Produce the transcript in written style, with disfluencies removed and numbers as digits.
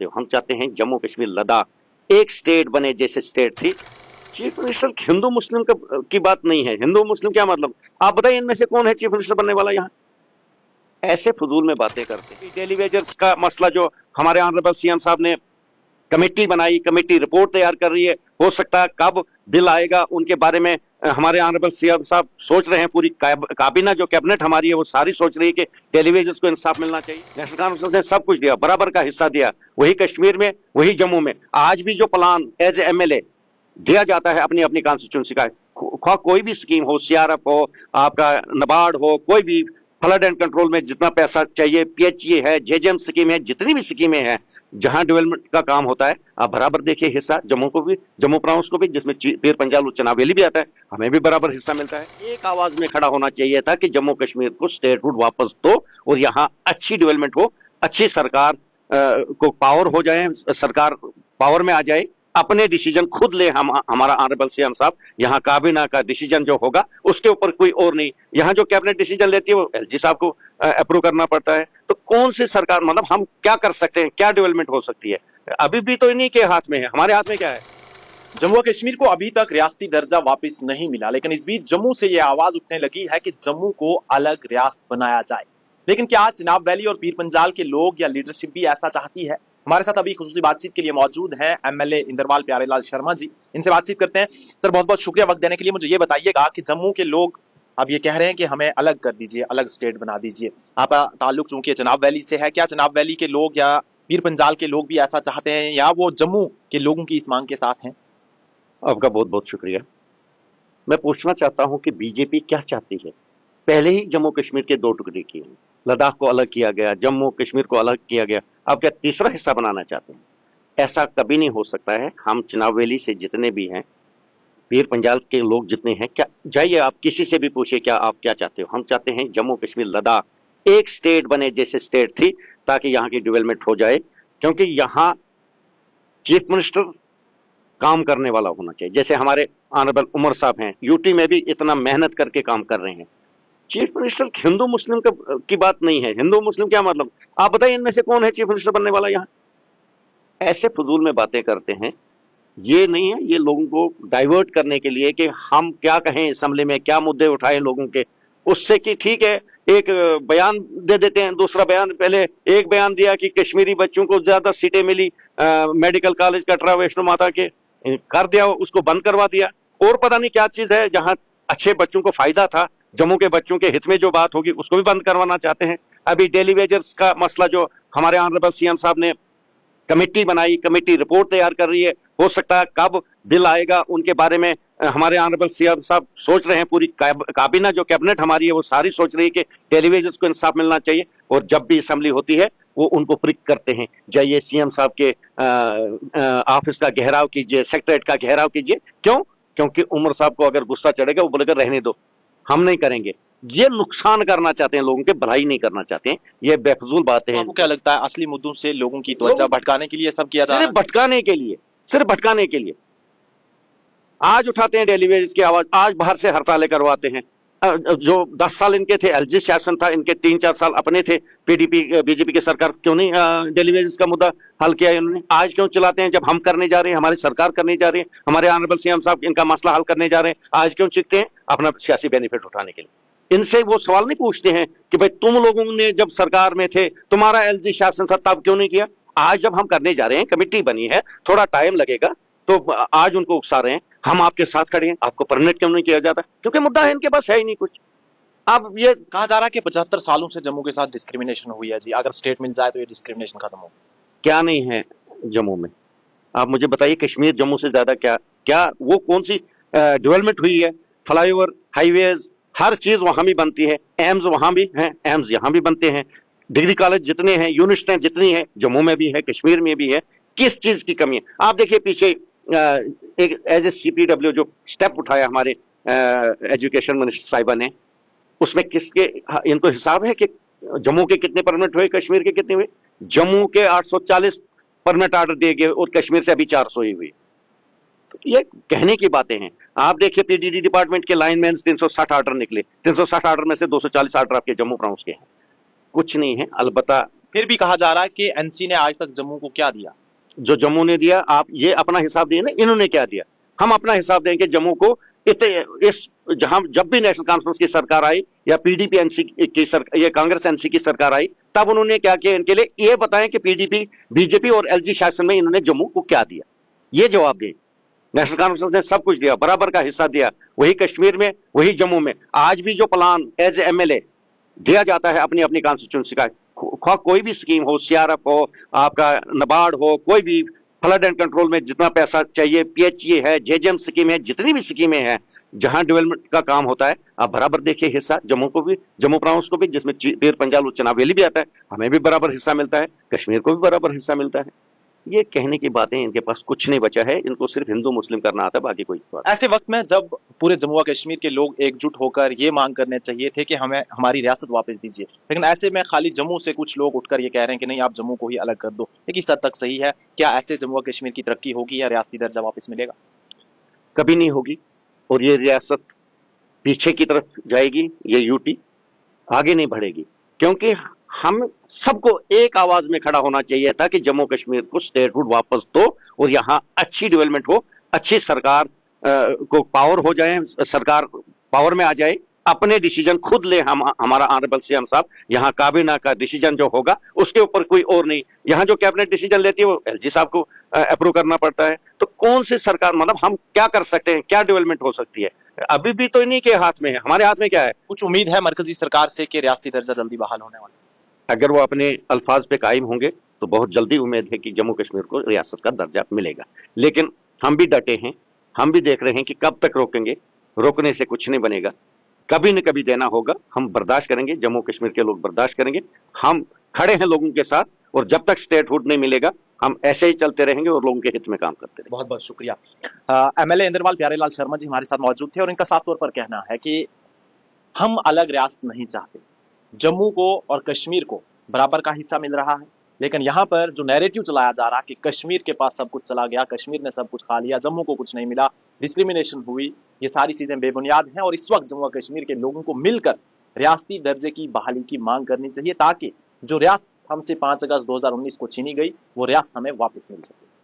तो हम चाहते हैं जम्मू कश्मीर लद्दाख एक स्टेट बने जैसे स्टेट थी। चीफ मिनिस्टर हिंदू मुस्लिम की बात नहीं है। हिंदू मुस्लिम क्या मतलब? आप बताइए इनमें से कौन है चीफ मिनिस्टर बनने वाला? यहाँ ऐसे फजूल में बातें करते हैं। डेली वेजर्स का मसला जो हमारे ऑनरेबल सीएम साहब ने कमेटी बनाई, कमेटी रिपोर्ट तैयार कर रही है। हो सकता है कब बिल आएगा उनके बारे में हमारे ऑनरेबल सीएम साहब सोच रहे हैं। पूरी काबीना जो कैबिनेट हमारी है वो सारी सोच रही है कि टेलीविजन को इंसाफ मिलना चाहिए। नेशनल कॉन्फ्रेंस ने सब कुछ दिया, बराबर का हिस्सा दिया, वही कश्मीर में, वही जम्मू में। आज भी जो प्लान एज एमएलए दिया जाता है अपनी अपनी कॉन्स्टिट्यूंसी का, कोई भी स्कीम हो, सीआरएफ हो, आपका नबार्ड हो, कोई भी फ्लड एंड कंट्रोल में जितना पैसा चाहिए, पीएचई है, जेजेएम स्कीम है, जितनी भी स्कीमें हैं जहां डेवलपमेंट का काम होता है, आप बराबर देखिए हिस्सा जम्मू को भी, जम्मू प्रांत को भी, जिसमें पीर पंजाल चनाब वैली भी आता है, हमें भी बराबर हिस्सा मिलता है। एक आवाज में खड़ा होना चाहिए था कि जम्मू कश्मीर को स्टेटहुड वापस दो और यहाँ अच्छी डेवलपमेंट हो, अच्छी सरकार को पावर हो जाए, सरकार पावर में आ जाए, अपने डिसीजन खुद ले। हमारा ऑनरेबल सीएम साहब, यहाँ काबीना का डिसीजन जो होगा उसके ऊपर कोई और नहीं। यहाँ जो कैबिनेट डिसीजन लेती है वो एलजी साहब को अप्रूव करना पड़ता है। तो कौन सी सरकार, मतलब हम क्या कर सकते हैं, क्या डेवलपमेंट हो सकती है? अभी भी तो इन्हीं के हाथ में है, हमारे हाथ में क्या है? जम्मू कश्मीर को अभी तक रियासती दर्जा वापस नहीं मिला, लेकिन इस बीच जम्मू से यह आवाज उठने लगी है कि जम्मू को अलग रियासत बनाया जाए। लेकिन क्या चिनाब वैली और पीर पंजाल के लोग या लीडरशिप भी ऐसा चाहती है? हमारे साथ अभी खुसूसी बातचीत के लिए मौजूद है एमएलए इंदरवाल प्यारेलाल शर्मा जी। इनसे बातचीत करते हैं। सर, बहुत बहुत शुक्रिया वक्त देने के लिए। मुझे ये बताइएगा कि जम्मू के लोग अब ये कह रहे हैं कि हमें अलग कर दीजिए, अलग स्टेट बना दीजिए। आपका ताल्लुक चूंकि चिनाब वैली से है, क्या चिनाब वैली के लोग या पीर पंजाल के लोग भी ऐसा चाहते हैं, या वो जम्मू के लोगों की इस मांग के साथ हैं? आपका बहुत बहुत शुक्रिया। मैं पूछना चाहता हूं कि बीजेपी क्या चाहती है? पहले ही जम्मू कश्मीर के दो टुकड़े किए, लद्दाख को अलग किया गया, जम्मू कश्मीर को अलग किया गया, अब क्या तीसरा हिस्सा बनाना चाहते हैं? ऐसा कभी नहीं हो सकता है। हम चिनाब वैली से जितने भी हैं, पीर पंजाल के लोग जितने हैं, क्या जाइए आप किसी से भी पूछिए क्या आप क्या चाहते हो। हम चाहते हैं जम्मू कश्मीर लद्दाख एक स्टेट बने जैसे स्टेट थी, ताकि यहाँ की डेवलपमेंट हो जाए। क्योंकि यहाँ चीफ मिनिस्टर काम करने वाला होना चाहिए। जैसे हमारे ऑनरेबल उमर साहब हैं, यूटी में भी इतना मेहनत करके काम कर रहे हैं। चीफ मिनिस्टर हिंदू मुस्लिम की बात नहीं है। हिंदू मुस्लिम क्या मतलब? आप बताइए इनमें से कौन है चीफ मिनिस्टर बनने वाला? यहाँ ऐसे फजूल में बातें करते हैं। ये नहीं है, ये लोगों को डाइवर्ट करने के लिए कि हम क्या कहें असेंबली में, क्या मुद्दे उठाएं लोगों के, उससे कि ठीक है एक बयान दे देते हैं, दूसरा बयान। पहले एक बयान दिया कि कश्मीरी बच्चों को ज्यादा सीटें मिली मेडिकल कॉलेज कटरा वैष्णो माता के, कर दिया, उसको बंद करवा दिया। और पता नहीं क्या चीज है जहां अच्छे बच्चों को फायदा था, जम्मू के बच्चों के हित में जो बात होगी उसको भी बंद करवाना चाहते हैं। अभी डेली वेजर्स का मसला जो हमारे ऑनरेबल सीएम साहब ने कमेटी बनाई, कमेटी रिपोर्ट तैयार कर रही है। हो सकता है कब बिल आएगा उनके बारे में हमारे ऑनरेबल सीएम साहब सोच रहे हैं। पूरी काबीना जो कैबिनेट हमारी है वो सारी सोच रही है कि टेलीविजन को इंसाफ मिलना चाहिए। और जब भी असेंबली होती है वो उनको प्रिक करते हैं, जाइए सीएम साहब के ऑफिस का घेराव कीजिए, सेक्रेटरीट का घेराव कीजिए। क्यों? क्योंकि उमर साहब को अगर गुस्सा चढ़ेगा वो बोलेगा रहने दो, हम नहीं करेंगे। ये नुकसान करना चाहते हैं लोगों के, भलाई नहीं करना चाहते हैं। ये बेफजूल बातें हैं। आपको क्या लगता है असली मुद्दों से लोगों की तवज्जो भटकाने के लिए सब किया जा रहा है? सिर्फ भटकाने के लिए, सिर्फ भटकाने के लिए। आज उठाते हैं डेली वेजेस की आवाज, आज बाहर से हड़तालें करवाते हैं। जो 10 साल इनके थे, एलजी शासन था, इनके 3-4 साल अपने थे, पीडीपी बीजेपी की सरकार, क्यों नहीं डेली वेजेस का मुद्दा हल किया इन्होंने? आज क्यों चलाते हैं? जब हम करने जा रहे हैं, हमारी सरकार करने जा रही है, हमारे ऑनरेबल सीएम साहब इनका मसला हल करने जा रहे हैं, आज क्यों चीखते हैं? अपना सियासी बेनिफिट उठाने के लिए। इनसे वो सवाल नहीं पूछते हैं कि भाई तुम लोगों ने जब सरकार में थे, तुम्हारा एलजी शासन था, तब क्यों नहीं किया? आज जब हम करने जा रहे हैं, कमेटी बनी है, थोड़ा टाइम लगेगा, तो आज उनको उकसा रहे हैं, हम आपके साथ खड़े हैं, आपको परमिट क्यों नहीं किया जाता? क्योंकि मुद्दा है इनके पास है ही नहीं कुछ। अब ये कहा जा रहा है कि 75 सालों से जम्मू के साथ डिस्क्रिमिनेशन हुई है जी, अगर स्टेट मिल जाए तो ये डिस्क्रिमिनेशन खत्म हो। क्या नहीं है जम्मू में? आप मुझे बताइए, कश्मीर जम्मू से ज्यादा क्या क्या वो कौन सी डेवलपमेंट हुई है? फ्लाईओवर, हाईवेज, हर चीज वहां भी बनती है, एम्स वहां भी हैं, एम्स यहाँ भी बनते हैं, डिग्री कॉलेज जितने हैं, यूनिवर्सिटियां जितनी है, जम्मू में भी है, कश्मीर में भी है। किस चीज की कमी है? आप देखिए पीछे एक एज ए सीपीडब्ल्यू जो स्टेप उठाया हमारे एजुकेशन मिनिस्टर साहिबा ने, उसमें किसके इनको हिसाब है कि जम्मू के कितने परमिट हुए, कश्मीर के कितने हुए? जम्मू के 840 परमिट ऑर्डर दिए गए और कश्मीर से अभी 400 ही हुई। तो ये कहने की बातें हैं। आप देखिए पीडीडी डिपार्टमेंट के लाइनमैन 360 ऑर्डर निकले, 360 ऑर्डर में से 240 ऑर्डर आपके जम्मू प्रांत के हैं। कुछ नहीं है, अलबत्ता फिर भी कहा जा रहा है कि एनसी ने आज तक जम्मू को क्या दिया? जो जम्मू ने दिया, आप ये अपना हिसाब दिए ना, इन्होंने क्या दिया? हम अपना हिसाब देंगे जम्मू को। इस जहां जब भी नेशनल कॉन्फ्रेंस की सरकार आई या पीडीपी एनसी की सरकार, ये कांग्रेस एनसी की सरकार आई, तब उन्होंने क्या किया इनके लिए? ये बताएं कि पीडीपी, बीजेपी और एलजी शासन में इन्होंने जम्मू को क्या दिया, ये जवाब दें। नेशनल कॉन्फ्रेंस ने सब कुछ दिया, बराबर का हिस्सा दिया, वही कश्मीर में, वही जम्मू में। आज भी जो प्लान एज एमएलए दिया जाता है अपनी अपनी कॉन्स्टिट्यूंसी का, कोई भी स्कीम हो, सीआरएफ हो, आपका नबार्ड हो, कोई भी फ्लड एंड कंट्रोल में जितना पैसा चाहिए, पीएचई है, जेजेएम स्कीम है, जितनी भी स्कीमें हैं जहां डेवलपमेंट का काम होता है, आप बराबर देखिए हिस्सा जम्मू को भी, जम्मू प्रोविंस को भी, जिसमें पीर पंजाल और चनाब वैली भी आता है, हमें भी बराबर हिस्सा मिलता है, कश्मीर को भी बराबर हिस्सा मिलता है। ये कहने की बातें, इनके पास कुछ नहीं बचा है, इनको सिर्फ हिंदू मुस्लिम करना आता है, बाकी कोई बात। ऐसे वक्त में जब पूरे जम्मू और कश्मीर के लोग एकजुट होकर ये मांग करने चाहिए थे कि हमें हमारी रियासत वापस दीजिए, लेकिन ऐसे में खाली जम्मू से कुछ लोग उठकर ये कह रहे हैं कि नहीं, आप जम्मू को ही अलग कर दो, ये किस हद तक सही है? क्या ऐसे जम्मू और कश्मीर की तरक्की होगी या रियासती दर्जा वापस मिलेगा? कभी नहीं होगी, और ये रियासत पीछे की तरफ जाएगी, ये यूटी आगे नहीं बढ़ेगी, क्योंकि हम सबको एक आवाज में खड़ा होना चाहिए था कि जम्मू कश्मीर को स्टेटहुड वापस दो और यहाँ अच्छी डेवलपमेंट हो, अच्छी सरकार को पावर हो जाए, सरकार पावर में आ जाए, अपने डिसीजन खुद ले। हमारा ऑनरेबल सीएम साहब, यहाँ काबीना का डिसीजन जो होगा उसके ऊपर कोई और नहीं, यहाँ जो कैबिनेट डिसीजन लेती है वो एलजी साहब को अप्रूव करना पड़ता है। तो कौन सी सरकार, मतलब हम क्या कर सकते हैं, क्या डेवलपमेंट हो सकती है? अभी भी तो इन्हीं के हाथ में है, हमारे हाथ में क्या है? कुछ उम्मीद है मरकजी सरकार से कि रियासती दर्जा जल्दी बहाल होने वाला है? अगर वो अपने अल्फाज पे कायम होंगे तो बहुत जल्दी उम्मीद है कि जम्मू कश्मीर को रियासत का दर्जा मिलेगा। लेकिन हम भी डटे हैं, हम भी देख रहे हैं कि कब तक रोकेंगे, रोकने से कुछ नहीं बनेगा, कभी न कभी देना होगा। हम बर्दाश्त करेंगे, जम्मू कश्मीर के लोग बर्दाश्त करेंगे, हम खड़े हैं लोगों के साथ, और जब तक स्टेटहुड नहीं मिलेगा हम ऐसे ही चलते रहेंगे और लोगों के हित में काम करते रहेंगे। बहुत बहुत शुक्रिया। एमएलए इंद्रपाल प्यारेलाल शर्मा जी हमारे साथ मौजूद थे और इनका साफ तौर पर कहना है कि हम अलग रियासत नहीं चाहते, जम्मू को और कश्मीर को बराबर का हिस्सा मिल रहा है, लेकिन यहाँ पर जो नैरेटिव चलाया जा रहा है कि कश्मीर के पास सब कुछ चला गया, कश्मीर ने सब कुछ खा लिया, जम्मू को कुछ नहीं मिला, डिस्क्रिमिनेशन हुई, ये सारी चीजें बेबुनियाद हैं और इस वक्त जम्मू और कश्मीर के लोगों को मिलकर रियासती दर्जे की बहाली की मांग करनी चाहिए, ताकि जो रियासत हमसे 5 अगस्त 2019 को छीनी गई वो रियासत हमें वापस मिल सके।